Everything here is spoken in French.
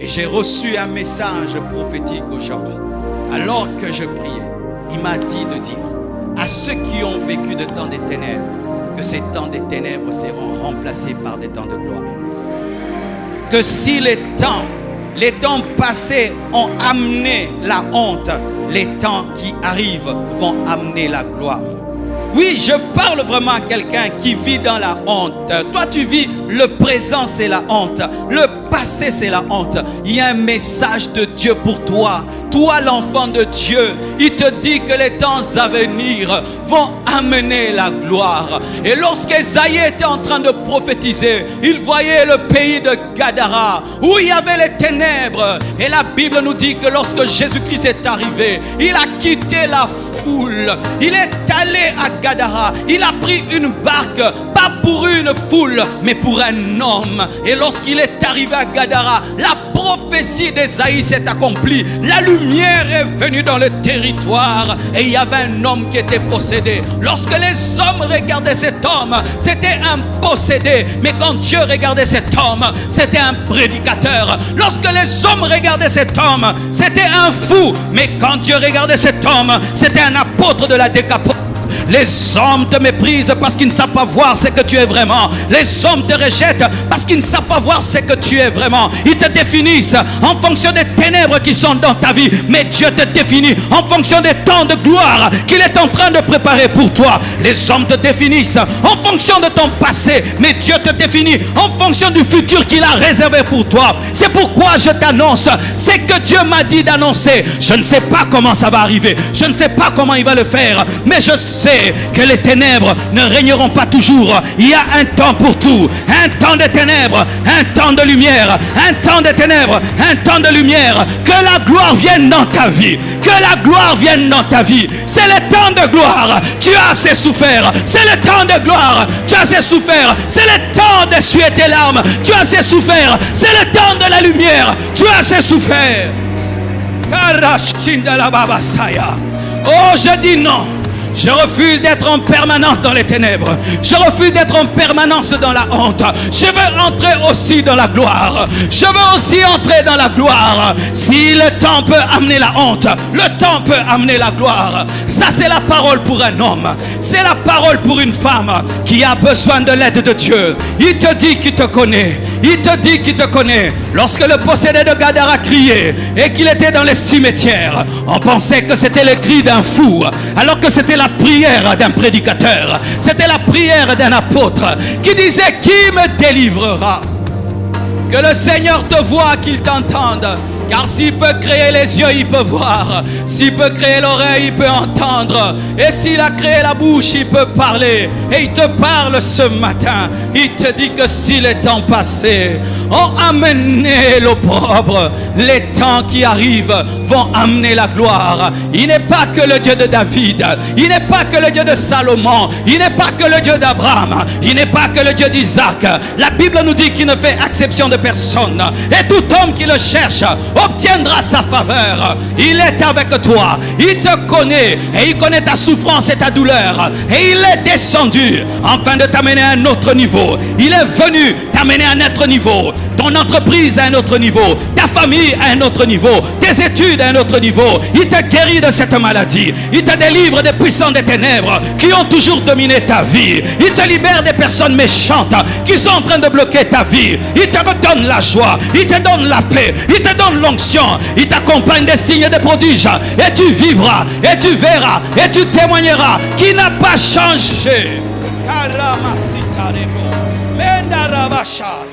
Et j'ai reçu un message prophétique aujourd'hui. Alors que je priais, il m'a dit de dire à ceux qui ont vécu de temps des ténèbres que ces temps des ténèbres seront remplacés par des temps de gloire. Que si les temps passés ont amené la honte, les temps qui arrivent vont amener la gloire. Oui, je parle vraiment à quelqu'un qui vit dans la honte. Toi, tu vis le présent, c'est la honte. Le passé, c'est la honte. Il y a un message de Dieu pour toi. Toi, l'enfant de Dieu, il te dit que les temps à venir vont amener la gloire. Et lorsqu'Ésaïe était en train de prophétiser, il voyait le pays de Gadara, où il y avait les ténèbres. Et la Bible nous dit que lorsque Jésus-Christ est arrivé, il a quitté la foule. Il est allé à Gadara. Il a pris une barque, pas pour une foule, mais pour un homme. Et lorsqu'il est arrivé à Gadara, la prophétie d'Ésaïe s'est accomplie. La lumière est venue dans le territoire et il y avait un homme qui était possédé. Lorsque les hommes regardaient cet homme, c'était un possédé. Mais quand Dieu regardait cet homme, c'était un prédicateur. Lorsque les hommes regardaient cet homme, c'était un fou. Mais quand Dieu regardait cet homme, c'était un apôtre de la décapole. Les hommes te méprisent parce qu'ils ne savent pas voir ce que tu es vraiment. Les hommes te rejettent parce qu'ils ne savent pas voir ce que tu es vraiment. Ils te définissent en fonction des ténèbres qui sont dans ta vie. Mais Dieu te définit en fonction des temps de gloire qu'il est en train de préparer pour toi. Les hommes te définissent en fonction de ton passé. Mais Dieu te définit en fonction du futur qu'il a réservé pour toi. C'est pourquoi je t'annonce ce que Dieu m'a dit d'annoncer. Je ne sais pas comment ça va arriver. Je ne sais pas comment il va le faire. Mais je sais que les ténèbres ne régneront pas toujours. Il y a un temps pour tout. Un temps de ténèbres, un temps de lumière. Un temps de ténèbres, un temps de lumière. Que la gloire vienne dans ta vie. Que la gloire vienne dans ta vie. C'est le temps de gloire. Tu as assez souffert. C'est le temps de gloire. Tu as assez souffert. C'est le temps d'essuyer tes larmes. Tu as assez souffert. C'est le temps de la lumière. Tu as assez souffert. Oh, je dis non. Je refuse d'être en permanence dans les ténèbres. Je refuse d'être en permanence dans la honte. Je veux entrer aussi dans la gloire. Je veux aussi entrer dans la gloire. Si le temps peut amener la honte, le temps peut amener la gloire. Ça, c'est la parole pour un homme. C'est la parole pour une femme qui a besoin de l'aide de Dieu. Il te dit qu'il te connaît. Il te dit qu'il te connaît. Lorsque le possédé de Gadara criait et qu'il était dans les cimetières, on pensait que c'était le cri d'un fou, alors que c'était la prière d'un prédicateur. C'était la prière d'un apôtre qui disait: qui me délivrera? Que le Seigneur te voie, qu'il t'entende. Car s'il peut créer les yeux, il peut voir. S'il peut créer l'oreille, il peut entendre. Et s'il a créé la bouche, il peut parler. Et il te parle ce matin. Il te dit que si les temps passés ont amené l'opprobre, les temps qui arrivent vont amener la gloire. Il n'est pas que le Dieu de David. Il n'est pas que le Dieu de Salomon. Il n'est pas que le Dieu d'Abraham. Il n'est pas que le Dieu d'Isaac. La Bible nous dit qu'il ne fait exception de personne. Et tout homme qui le cherche obtiendra sa faveur. Il est avec toi. Il te connaît. Et il connaît ta souffrance et ta douleur. Et il est descendu afin de t'amener à un autre niveau. Il est venu t'amener à un autre niveau. Ton entreprise à un autre niveau. Ta famille à un autre niveau. Tes études à un autre niveau. Il te guérit de cette maladie. Il te délivre des puissants des ténèbres qui ont toujours dominé ta vie. Il te libère des personnes méchantes qui sont en train de bloquer ta vie. Il te donne la joie. Il te donne la paix. Il te donne l'onction. Il t'accompagne des signes et des prodiges. Et tu vivras. Et tu verras. Et tu témoigneras qu'il n'a pas changé.